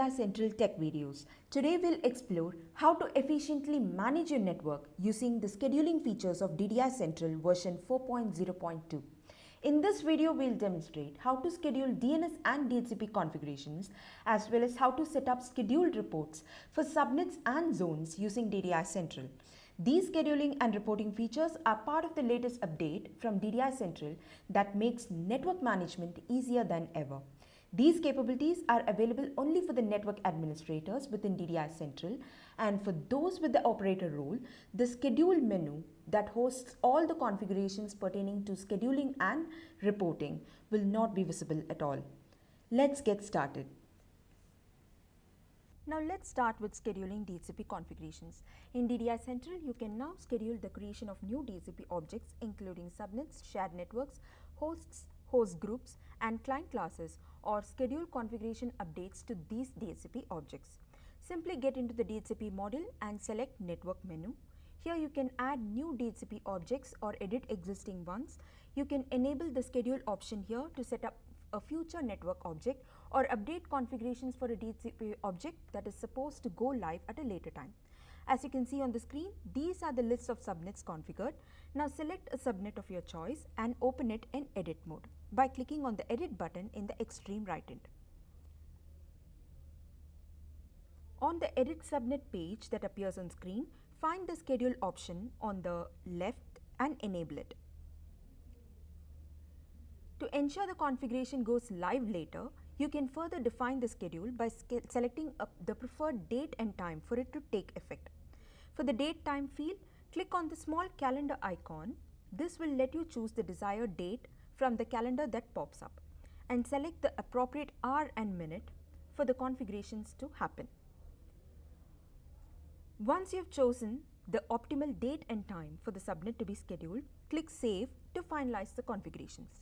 DDI Central Tech videos. Today we'll explore how to efficiently manage your network using the scheduling features of DDI Central version 4.0.2. In this video, we'll demonstrate how to schedule DNS and DHCP configurations as well as how to set up scheduled reports for subnets and zones using DDI Central. These scheduling and reporting features are part of the latest update from DDI Central that makes network management easier than ever. These capabilities are available only for the network administrators within DDI Central, and for those with the operator role, the schedule menu that hosts all the configurations pertaining to scheduling and reporting will not be visible at all. Let's get started. Now let's start with scheduling DHCP configurations. In DDI Central, you can now schedule the creation of new DHCP objects including subnets, shared networks, hosts, host groups and client classes, or schedule configuration updates to these DHCP objects. Simply get into the DHCP module and select Network menu. Here you can add new DHCP objects or edit existing ones. You can enable the schedule option here to set up a future network object or update configurations for a DHCP object that is supposed to go live at a later time. As you can see on the screen, these are the lists of subnets configured. Now select a subnet of your choice and open it in edit mode by clicking on the edit button in the extreme right end. On the edit subnet page that appears on screen, find the schedule option on the left and enable it. To ensure the configuration goes live later, you can further define the schedule by selecting the preferred date and time for it to take effect. For the date time field, click on the small calendar icon. This will let you choose the desired date from the calendar that pops up and select the appropriate hour and minute for the configurations to happen. Once you have chosen the optimal date and time for the subnet to be scheduled, click Save to finalize the configurations.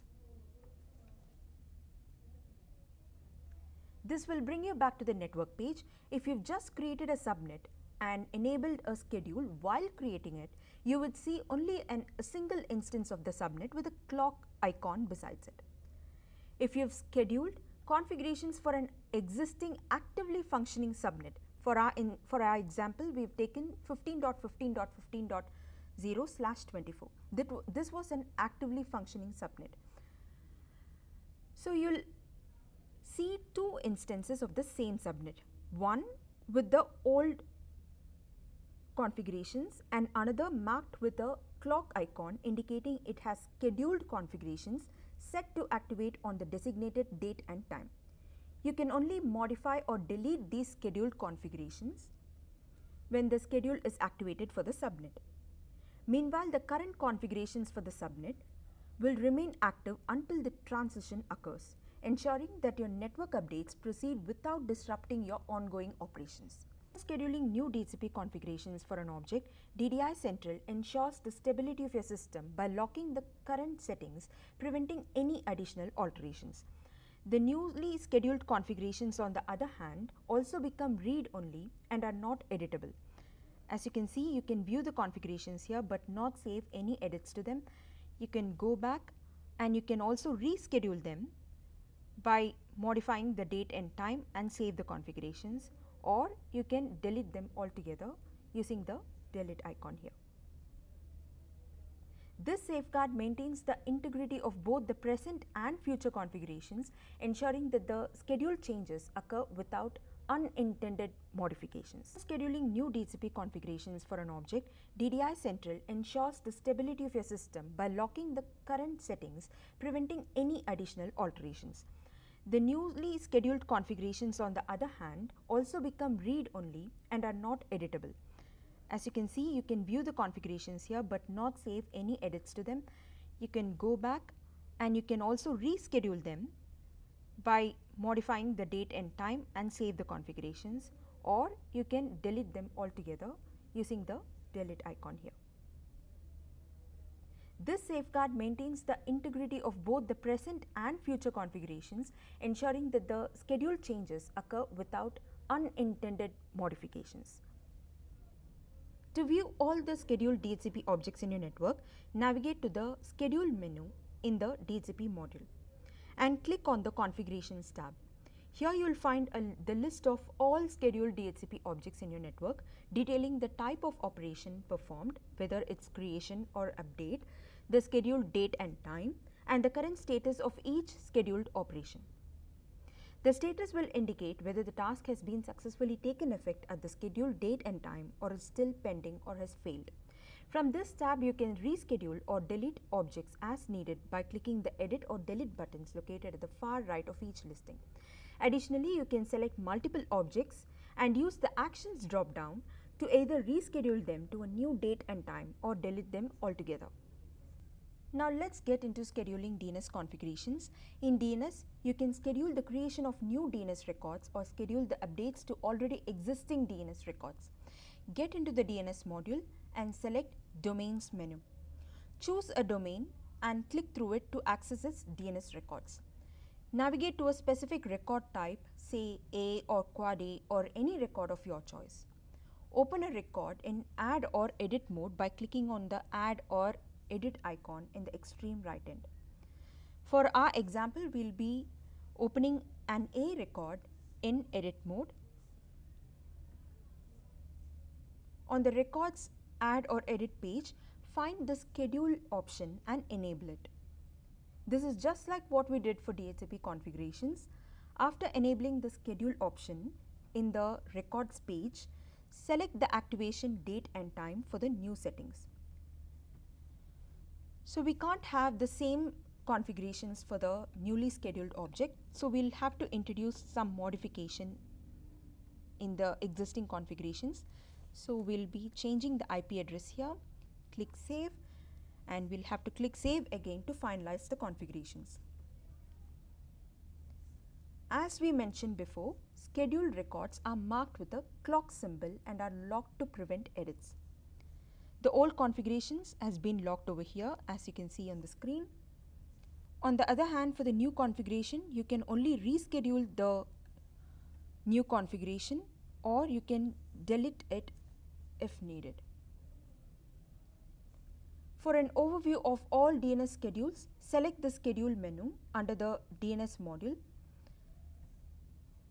This will bring you back to the network page. If you've just created a subnet and enabled a schedule while creating it, you would see only a single instance of the subnet with a clock icon besides it. If you've scheduled configurations for an existing actively functioning subnet, for our example, we've taken 15.15.15.0/24. This was an actively functioning subnet. So you'll see two instances of the same subnet, one with the old configurations and another marked with a clock icon indicating it has scheduled configurations set to activate on the designated date and time. You can only modify or delete these scheduled configurations when the schedule is activated for the subnet. Meanwhile, the current configurations for the subnet will remain active until the transition occurs, ensuring that your network updates proceed without disrupting your ongoing operations. Scheduling new DHCP configurations for an object, DDI Central ensures the stability of your system by locking the current settings, preventing any additional alterations. The newly scheduled configurations, on the other hand, also become read-only and are not editable. As you can see, you can view the configurations here but not save any edits to them. You can go back and you can also reschedule them by modifying the date and time and save the configurations, or you can delete them altogether using the delete icon here. This safeguard maintains the integrity of both the present and future configurations, ensuring that the schedule changes occur without unintended modifications. Scheduling new DHCP configurations for an object, DDI Central ensures the stability of your system by locking the current settings, preventing any additional alterations. The newly scheduled configurations, on the other hand, also become read-only and are not editable. As you can see, you can view the configurations here but not save any edits to them. You can go back and you can also reschedule them by modifying the date and time and save the configurations, or you can delete them altogether using the delete icon here. This safeguard maintains the integrity of both the present and future configurations, ensuring that the schedule changes occur without unintended modifications. To view all the scheduled DHCP objects in your network, navigate to the Schedule menu in the DHCP module and click on the Configurations tab. Here you will find the list of all scheduled DHCP objects in your network, detailing the type of operation performed, whether it's creation or update, the scheduled date and time, and the current status of each scheduled operation. The status will indicate whether the task has been successfully taken effect at the scheduled date and time, or is still pending or has failed. From this tab, you can reschedule or delete objects as needed by clicking the edit or delete buttons located at the far right of each listing. Additionally, you can select multiple objects and use the actions drop down to either reschedule them to a new date and time or delete them altogether. Now let's get into scheduling DNS configurations. In DNS, you can schedule the creation of new DNS records or schedule the updates to already existing DNS records. Get into the DNS module and select Domains menu. Choose a domain and click through it to access its DNS records. Navigate to a specific record type, say A or Quad A or any record of your choice. Open a record in Add or Edit mode by clicking on the Add or Edit icon in the extreme right end. For our example, we'll be opening an A record in Edit mode. On the Records Add or Edit page, find the Schedule option and enable it. This is just like what we did for DHCP configurations. After enabling the Schedule option in the Records page, select the activation date and time for the new settings. So we can't have the same configurations for the newly scheduled object, so we'll have to introduce some modification in the existing configurations. So we'll be changing the IP address here, click Save, and we'll have to click Save again to finalize the configurations. As we mentioned before, scheduled records are marked with a clock symbol and are locked to prevent edits. The old configurations has been locked over here, as you can see on the screen. On the other hand, for the new configuration, you can only reschedule the new configuration, or you can delete it if needed. For an overview of all DNS schedules, select the Schedule menu under the DNS module.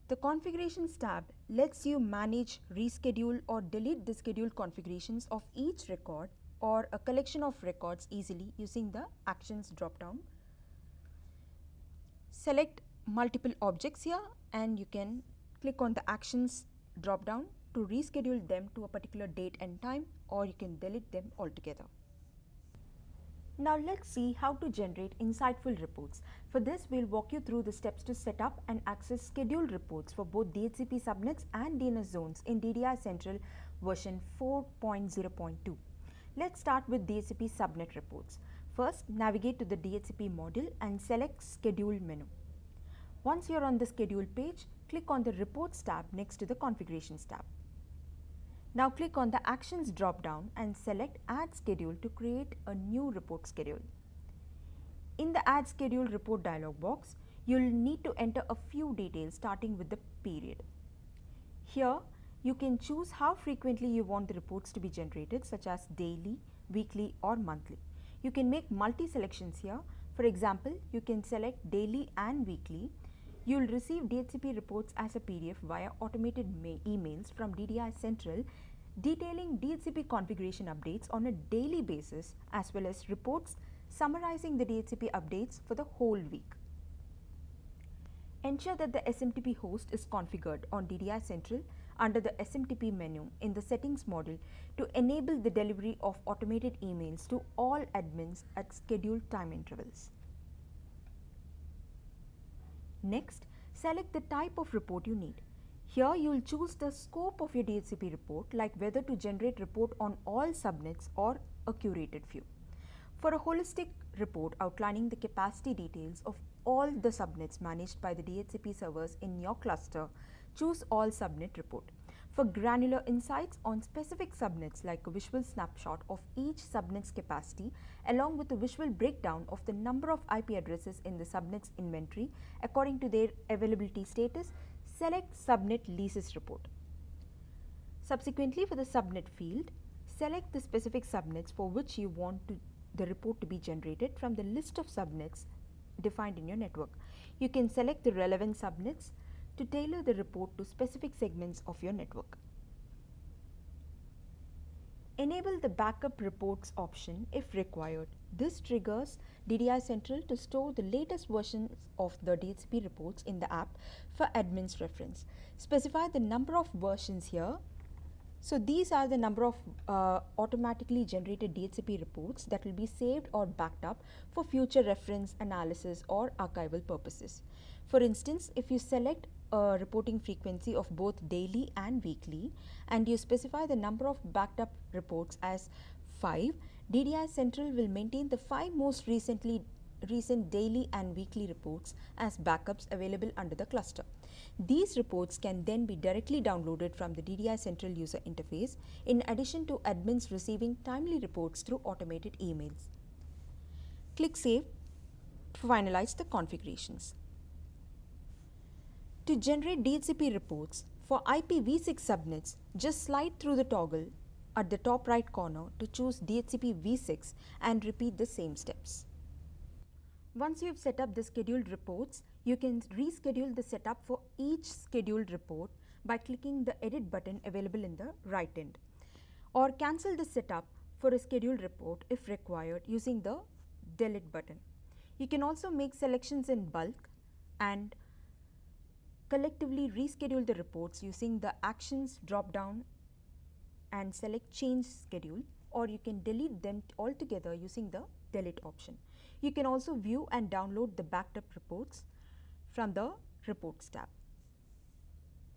The Configurations tab lets you manage, reschedule or delete the scheduled configurations of each record or a collection of records easily using the Actions drop-down. Select multiple objects here and you can click on the Actions drop-down to reschedule them to a particular date and time, or you can delete them altogether. Now let's see how to generate insightful reports. For this, we'll walk you through the steps to set up and access scheduled reports for both DHCP subnets and DNS zones in DDI Central version 4.0.2. Let's start with DHCP subnet reports. First, navigate to the DHCP module and select Schedule menu. Once you're on the Schedule page, click on the Reports tab next to the Configurations tab. Now click on the Actions drop-down and select Add Schedule to create a new report schedule. In the Add Schedule report dialog box, you'll need to enter a few details starting with the period. Here, you can choose how frequently you want the reports to be generated, such as daily, weekly or monthly. You can make multi-selections here. For example, you can select daily and weekly. You'll receive DHCP reports as a PDF via automated emails from DDI Central detailing DHCP configuration updates on a daily basis, as well as reports summarizing the DHCP updates for the whole week. Ensure that the SMTP host is configured on DDI Central under the SMTP menu in the Settings module to enable the delivery of automated emails to all admins at scheduled time intervals. Next, select the type of report you need. Here you will choose the scope of your DHCP report, like whether to generate report on all subnets or a curated few. For a holistic report outlining the capacity details of all the subnets managed by the DHCP servers in your cluster, choose All Subnet Report. For granular insights on specific subnets, like a visual snapshot of each subnet's capacity along with a visual breakdown of the number of IP addresses in the subnet's inventory according to their availability status, select Subnet Leases Report. Subsequently, for the subnet field, select the specific subnets for which you want the report to be generated from the list of subnets defined in your network. You can select the relevant subnets, to tailor the report to specific segments of your network. Enable the backup reports option if required. This triggers DDI Central to store the latest versions of the DHCP reports in the app for admin's reference. Specify the number of versions here. So these are the number of automatically generated DHCP reports that will be saved or backed up for future reference, analysis or archival purposes. For instance, if you select a reporting frequency of both daily and weekly and you specify the number of backed up reports as 5, DDI Central will maintain the 5 most recent daily and weekly reports as backups available under the cluster. These reports can then be directly downloaded from the DDI Central user interface in addition to admins receiving timely reports through automated emails. Click Save to finalize the configurations. To generate DHCP reports for IPv6 subnets, just slide through the toggle at the top right corner to choose DHCP v6 and repeat the same steps. Once you have set up the scheduled reports, you can reschedule the setup for each scheduled report by clicking the edit button available in the right end, or cancel the setup for a scheduled report if required using the delete button. You can also make selections in bulk and collectively reschedule the reports using the actions drop down and select change schedule, or you can delete them altogether using the delete option. You can also view and download the backed up reports from the reports tab.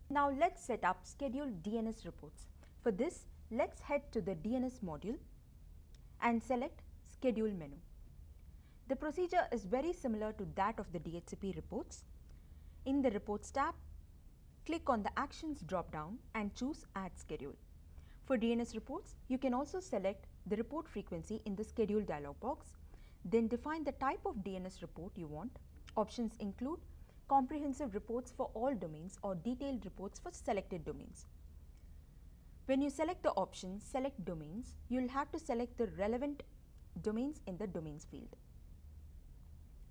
Now let's set up scheduled DNS reports. For this, let's head to the DNS module and select schedule menu. The procedure is very similar to that of the DHCP reports. In the reports tab, click on the actions drop down and choose add schedule. For DNS reports, you can also select the report frequency in the schedule dialog box. Then define the type of DNS report you want. Options include comprehensive reports for all domains or detailed reports for selected domains. When you select the option select domains, you will have to select the relevant domains in the domains field.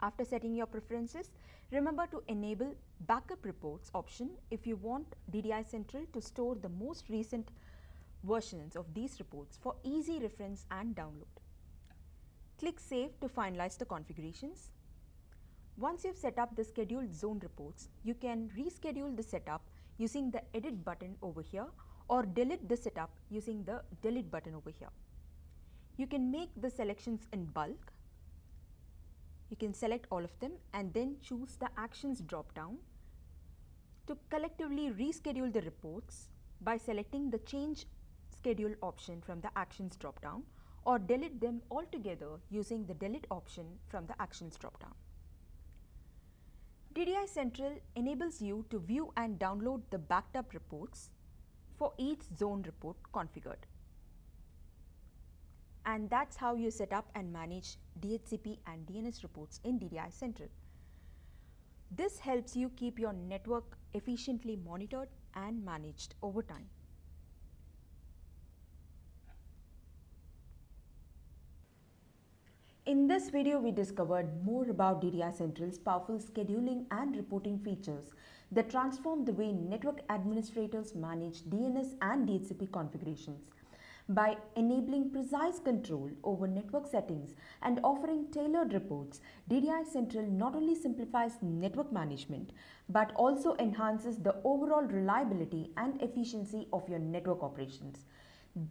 After setting your preferences, remember to enable backup reports option if you want DDI Central to store the most recent versions of these reports for easy reference and download. Click Save to finalize the configurations. Once you've set up the scheduled zone reports, you can reschedule the setup using the edit button over here or delete the setup using the delete button over here. You can make the selections in bulk. You can select all of them and then choose the actions drop down to collectively reschedule the reports by selecting the change schedule option from the actions drop down, or delete them altogether using the delete option from the actions drop down. DDI Central enables you to view and download the backed up reports for each zone report configured. And that's how you set up and manage DHCP and DNS reports in DDI Central. This helps you keep your network efficiently monitored and managed over time. In this video, we discovered more about DDI Central's powerful scheduling and reporting features that transform the way network administrators manage DNS and DHCP configurations. By enabling precise control over network settings and offering tailored reports, DDI Central not only simplifies network management but also enhances the overall reliability and efficiency of your network operations.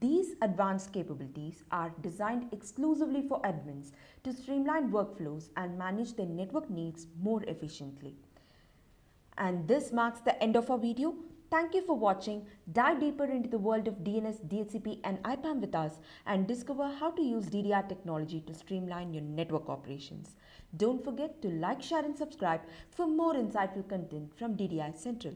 These advanced capabilities are designed exclusively for admins to streamline workflows and manage their network needs more efficiently. And this marks the end of our video. Thank you for watching. Dive deeper into the world of DNS, DHCP and IPAM with us and discover how to use DDI technology to streamline your network operations. Don't forget to like, share and subscribe for more insightful content from DDI Central.